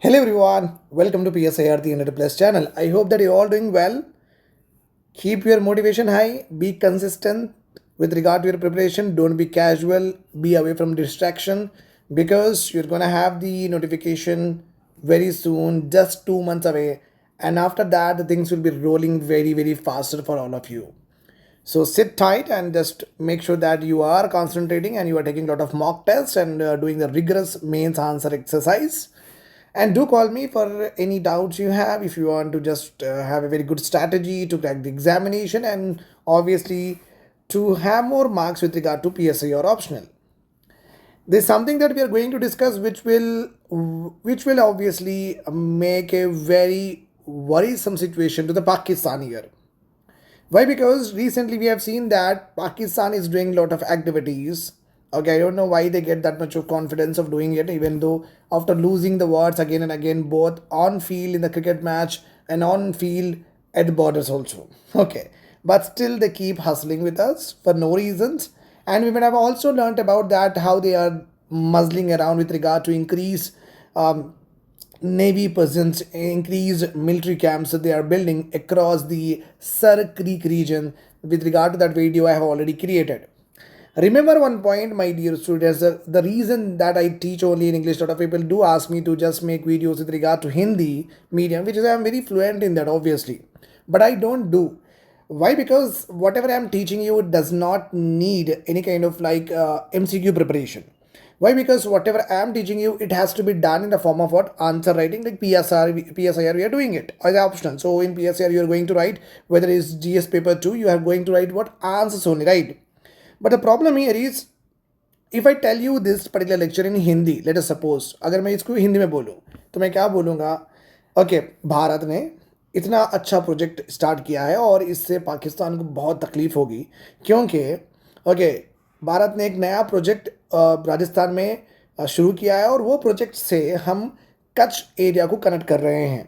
Hello everyone, welcome to PSIR the 100 Plus channel. I hope that you're all doing well. Keep your motivation high, be consistent with regard to your preparation. Don't be casual, be away from distraction because you're gonna have the notification very soon, just 2 months away. And after that, the things will be rolling very faster for all of you. So sit tight and just make sure that you are concentrating and you are taking a lot of mock tests and doing the rigorous mains answer exercise. And do call me for any doubts you have if you want to just have a very good strategy to crack the examination and obviously to have more marks with regard to PSI or optional. There's something that we are going to discuss which will obviously make a very worrisome situation to the Pakistan here. Why? Because recently we have seen that Pakistan is doing a lot of activities. Okay, I don't know why they get that much of confidence of doing it, even though after losing the words again and again, both on field in the cricket match and on field at the borders also. Okay, but still they keep hustling with us for no reasons. And we might have also learnt about that how they are muzzling around with regard to increase Navy presence, increased military camps that they are building across the Sar Creek region. With regard to that video, I have already created. Remember one point, my dear students, the reason that I teach only in English, a lot of people do ask me to just make videos with regard to Hindi medium, which is I am very fluent in that, obviously. But I don't do. Why? Because whatever I am teaching you does not need any kind of like MCQ preparation. Why? Because whatever I am teaching you, it has to be done in the form of what? Answer writing, like PSIR, we are doing it as optional. So in PSIR, you are going to write, whether it's GS paper 2, you are going to write what? Answers only, right? But the problem here is, if I tell you this particular lecture in Hindi, let us suppose, अगर मैं इसको हिंदी में बोलूँ तो मैं क्या बोलूँगा? Okay, Bharat ने इतना अच्छा प्रोजेक्ट स्टार्ट किया है और इससे पाकिस्तान को बहुत तकलीफ होगी क्योंकि ओके, भारत ने एक नया प्रोजेक्ट राजस्थान में शुरू किया है और वो प्रोजेक्ट से हम कच्छ एरिया को कनेक्ट कर रहे हैं.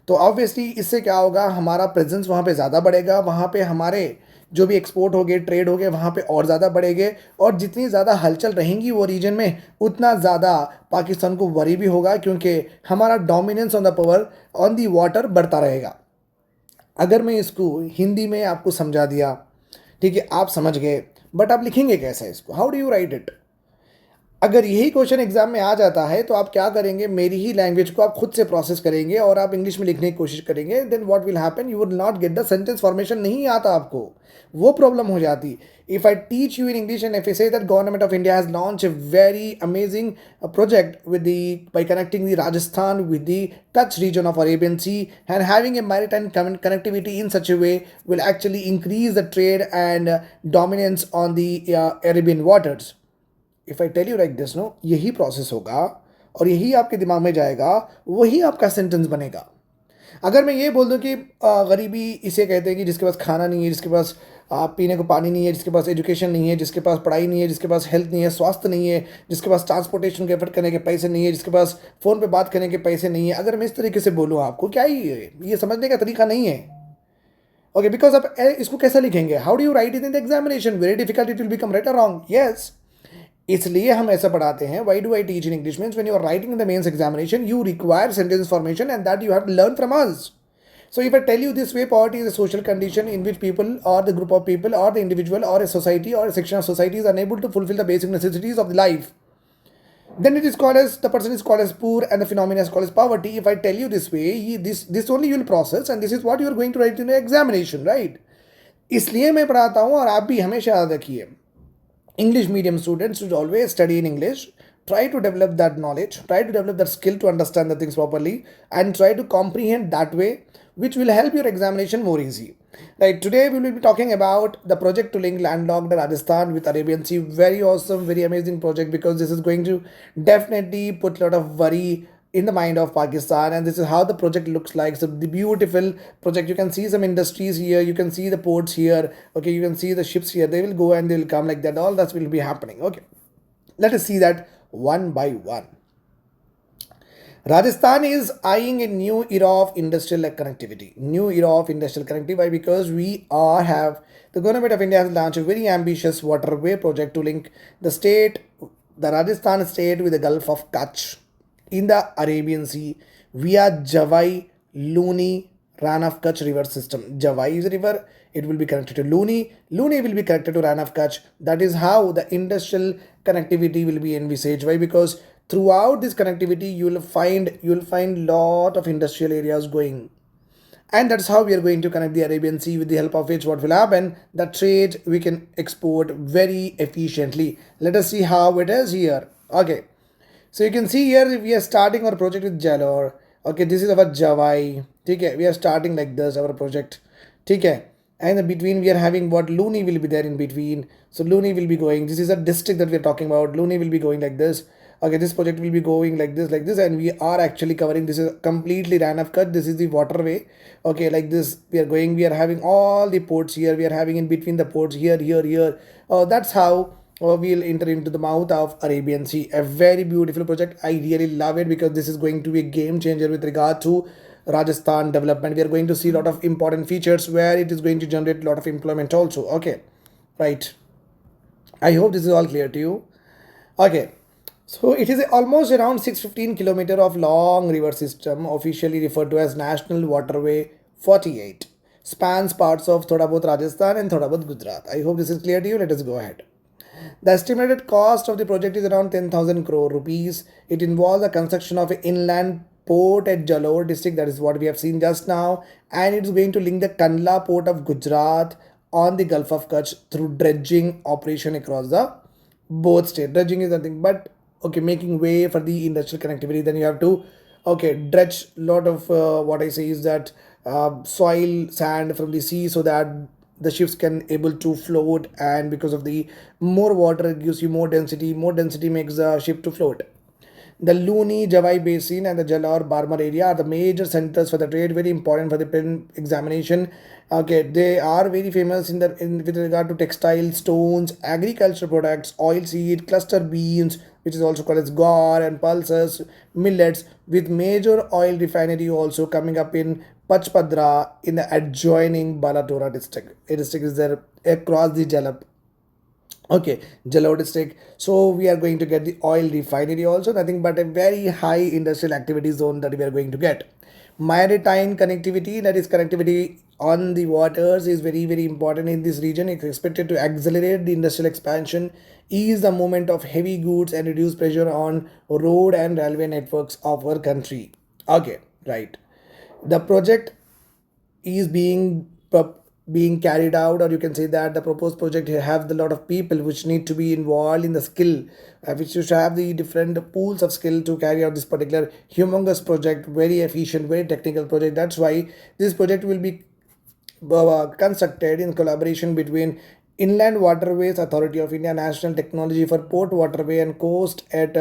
तो ऑब्वियसली इससे क्या होगा, हमारा प्रेजेंस वहाँ पे ज़्यादा बढ़ेगा, वहाँ पे हमारे जो भी एक्सपोर्ट हो गए, ट्रेड हो गए, वहाँ पे और ज़्यादा बढ़ेंगे और जितनी ज़्यादा हलचल रहेंगी वो रीजन में, उतना ज़्यादा पाकिस्तान को वरी भी होगा क्योंकि हमारा dominance on the power on the water बढ़ता रहेगा. अगर मैं इसको हिंदी में आपको समझा दिया, ठीक है, आप समझ गए, बट आप लिखेंगे कैसा इसको? How do you write it? अगर यही क्वेश्चन एग्जाम में आ जाता है तो आप क्या करेंगे? मेरी ही लैंग्वेज को आप खुद से प्रोसेस करेंगे और आप इंग्लिश में लिखने की कोशिश करेंगे. Then what will happen, you will not get the sentence formation. नहीं आता आपको, वो प्रॉब्लम हो जाती. If I teach you in English and if I say that government of India has launch a very amazing project with the by connecting the Rajasthan with the Kutch region of Arabian Sea and having a maritime connectivity in such a way will actually increase the trade and dominance on the Arabian waters. If I tell you like this, no, यही process होगा और यही आपके दिमाग में जाएगा, वही आपका सेंटेंस बनेगा. अगर मैं ये बोल दूं कि गरीबी इसे कहते हैं कि जिसके पास खाना नहीं है, जिसके पास पीने को पानी नहीं है, जिसके पास एजुकेशन नहीं है, जिसके पास पढ़ाई नहीं है, जिसके पास हेल्थ नहीं है, स्वास्थ्य नहीं है, जिसके पास ट्रांसपोर्टेशन के एफर्ट करने के पैसे नहीं है, जिसके पास फ़ोन पे बात करने के पैसे नहीं है, अगर मैं इस तरीके से बोलूँ आपको, क्या ये समझने का तरीका नहीं है. ओके, बिकॉज आप इसको कैसे लिखेंगे? How do you write it in the examination? Very difficult, it will become right और रॉन्ग. यस, इसलिए हम ऐसा पढ़ाते हैं. Why do I teach in English means when you are writing in the mains examination you require sentence formation and that you have learn from us. So if I tell you this way, poverty is a social condition in which people or the group of people or the individual or a society or a section of society is unable to fulfill the basic necessities of the life, then it is called as, the person is called as poor and the phenomenon is called as poverty. If I tell you this way, this only you will process and this is what you are going to write in the examination, right? इसलिए मैं पढ़ाता हूँ और आप भी हमेशा याद रखिए, English medium students should always study in English. Try to develop that knowledge, try to develop that skill to understand the things properly and try to comprehend that way, which will help your examination more easy. Right, today we will be talking about the project to link landlocked Rajasthan with Arabian Sea. Very awesome, very amazing project because this is going to definitely put a lot of worry in the mind of Pakistan, and this is how the project looks like. So the beautiful project, you can see some industries here, you can see the ports here, okay, you can see the ships here, they will go and they will come like that, all that will be happening. Okay, let us see that one by one. Rajasthan is eyeing a new era of industrial connectivity. New era of industrial connectivity. Why? Because the government of India has launched a very ambitious waterway project to link the Rajasthan state with the Gulf of Kutch in the Arabian Sea via Jawai, Luni, Rann of Kutch river system. Jawai is a river, it will be connected to Luni. Luni will be connected to Rann of Kutch. That is how the industrial connectivity will be envisaged. Why? Because throughout this connectivity, you will find lot of industrial areas going, and that's how we are going to connect the Arabian Sea, with the help of which what will happen, the trade we can export very efficiently. Let us see how it is here. Okay, so you can see here we are starting our project with Jalore. Okay, this is our Jawai. Okay, we are starting like this our project. Okay, and in between we are having what Luni will be there in between. So Luni will be going. This is a district that we are talking about. Luni will be going like this. Okay, this project will be going like this, and we are actually covering. This is completely Rann of Kutch. This is the waterway. Okay, like this we are going. We are having all the ports here. We are having in between the ports here. That's how we'll enter into the mouth of Arabian Sea. A very beautiful project. I really love it because this is going to be a game changer with regard to Rajasthan development. We are going to see a lot of important features where it is going to generate a lot of employment also. Okay, right. I hope this is all clear to you. Okay, so it is almost around 615 kilometer of long river system, officially referred to as National Waterway 48. Spans parts of thoda bahut Rajasthan and thoda bahut Gujarat. I hope this is clear to you. Let us go ahead. The estimated cost of the project is around 10,000 crore rupees. It involves the construction of an inland port at Jalore district, that is what we have seen just now, and it's going to link the Kandla Port of Gujarat on the Gulf of Kutch through dredging operation across the both state. Dredging is nothing but okay, making way for the industrial connectivity. Then you have to okay dredge lot of what I say is that soil sand from the sea so that the ships can able to float, and because of the more water it gives you more density makes the ship to float. The Luni, Jawai Basin and the Jalore Barmer area are the major centers for the trade, very important for the pen examination. Okay, they are very famous in with regard to textile, stones, agriculture products, oil seed, cluster beans, which is also called as gore and pulses, millets, with major oil refinery also coming up in Pachpadra in the adjoining Balotra district. A district is there across the Jalap. Okay, Jalore district. So we are going to get the oil refinery also, nothing but a very high industrial activity zone that we are going to get. Maritime connectivity, that is connectivity on the waters, is very important in this region. It's expected to accelerate the industrial expansion, ease the movement of heavy goods, and reduce pressure on road and railway networks of our country. Okay, right. The project is being carried out, or you can say that the proposed project have a lot of people which need to be involved in the skill, which should have the different pools of skill to carry out this particular humongous project, very efficient, very technical project. That's why this project will be constructed in collaboration between Inland Waterways Authority of India, National Technology for Port Waterway and Coast at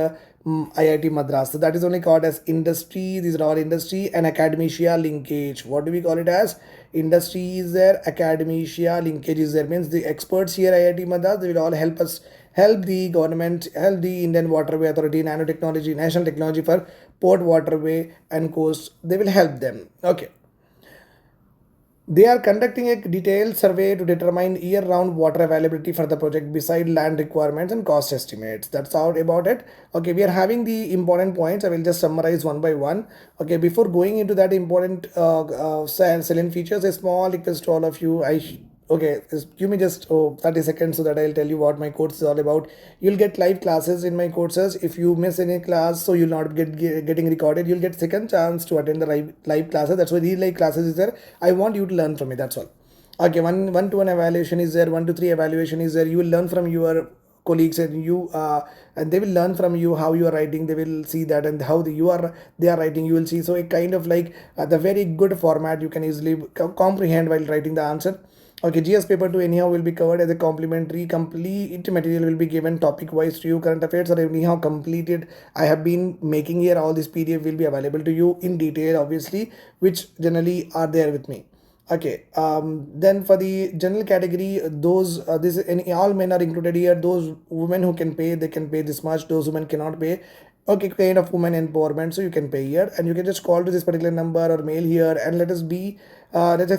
IIT-Madras. So that is only called as industry. These are all industry and academia linkage. What do we call it as? Industry is there, academia linkage is there. Means the experts here IIT-Madras, they will all help us, help the government, help the Indian Waterway Authority, nanotechnology, National Technology for Port Waterway and Coast. They will help them. Okay. They are conducting a detailed survey to determine year-round water availability for the project beside land requirements and cost estimates. That's all about it. Okay, we are having the important points. I will just summarize one by one. Okay, before going into that important salient features, a small request to all of you. Okay, give me just 30 seconds so that I'll tell you what my course is all about. You'll get live classes in my courses. If you miss any class, so you'll not getting recorded, you'll get second chance to attend the live classes. That's why these live classes is there. I want you to learn from me. That's all. Okay, one to one evaluation is there. 1 to 3 evaluation is there. You will learn from your colleagues, and they will learn from you how you are writing. They will see that, and how they are writing, you will see. So a kind of like the very good format you can easily comprehend while writing the answer. Okay, GS paper 2 anyhow will be covered as a complimentary. Complete material will be given topic wise to you. Current affairs are anyhow completed. I have been making here, all this PDF will be available to you in detail, obviously, which generally are there with me. Okay, then for the general category, those this any all men are included here. Those women who can pay, they can pay this much. Those women cannot pay, okay, kind of women empowerment, so you can pay here, and you can just call to this particular number or mail here, and let us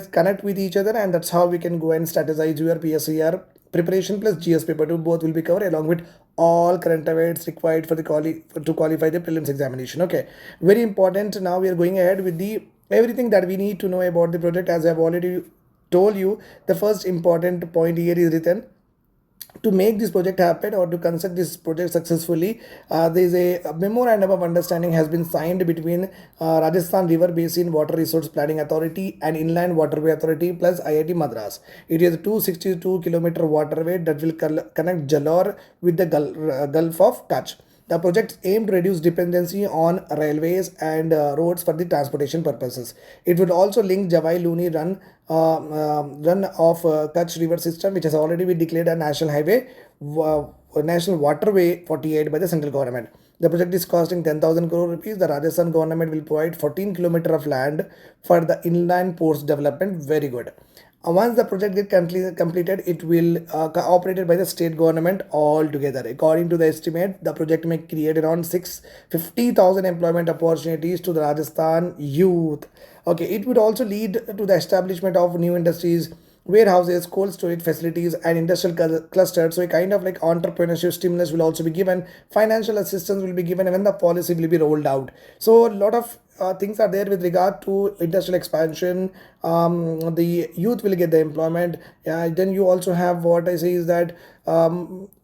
connect with each other, and that's how we can go and strategize your PSCR preparation plus GS paper 2 both will be covered along with all current events required for the to qualify the prelims examination. Okay, very important. Now we are going ahead with the everything that we need to know about the project. As I have already told you, the first important point here is written to make this project happen or to construct this project successfully. There is a memorandum of understanding has been signed between Rajasthan River Basin Water Resource Planning Authority and Inland Waterway Authority plus IIT-Madras. It is a 262-kilometer waterway that will connect Jalore with the Gulf of Kutch. The projects aim to reduce dependency on railways and roads for the transportation purposes. It would also link Jawai Luni Run of Kutch River system, which has already been declared a national highway, national waterway 48 by the central government. The project is costing 10,000 crore rupees. The Rajasthan government will provide 14 kilometer of land for the inland ports development. Very good. Once the project gets completed, it will operated by the state government altogether. According to the estimate, the project may create around 650,000 employment opportunities to the Rajasthan youth. Okay, it would also lead to the establishment of new industries, warehouses, cold storage facilities, and industrial clusters. So a kind of like entrepreneurship stimulus will also be given. Financial assistance will be given when the policy will be rolled out. So a lot of things are there with regard to industrial expansion. The youth will get the employment. Then you also have what I say is that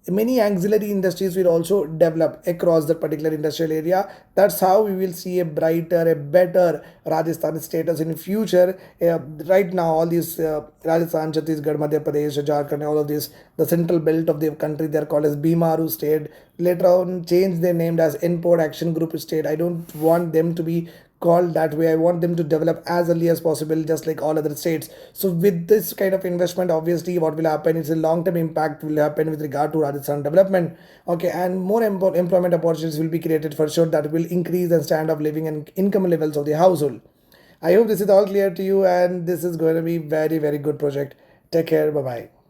many auxiliary industries will also develop across the particular industrial area. That's how we will see a brighter, a better Rajasthan status in the future. Right now, all these Rajasthan, Chhattisgarh, Madhya Pradesh, Jharkhand, all of this, the central belt of the country, they are called as Bimaru state. Later on, change their name as Import Action Group state. I don't want them to be called that way. I want them to develop as early as possible, just like all other states. So with this kind of investment, obviously what will happen is a long-term impact will happen with regard to Rajasthan development. Okay, and more employment opportunities will be created for sure, that will increase the standard of living and income levels of the household. I hope this is all clear to you, and this is going to be very, very good project. Take care. Bye bye.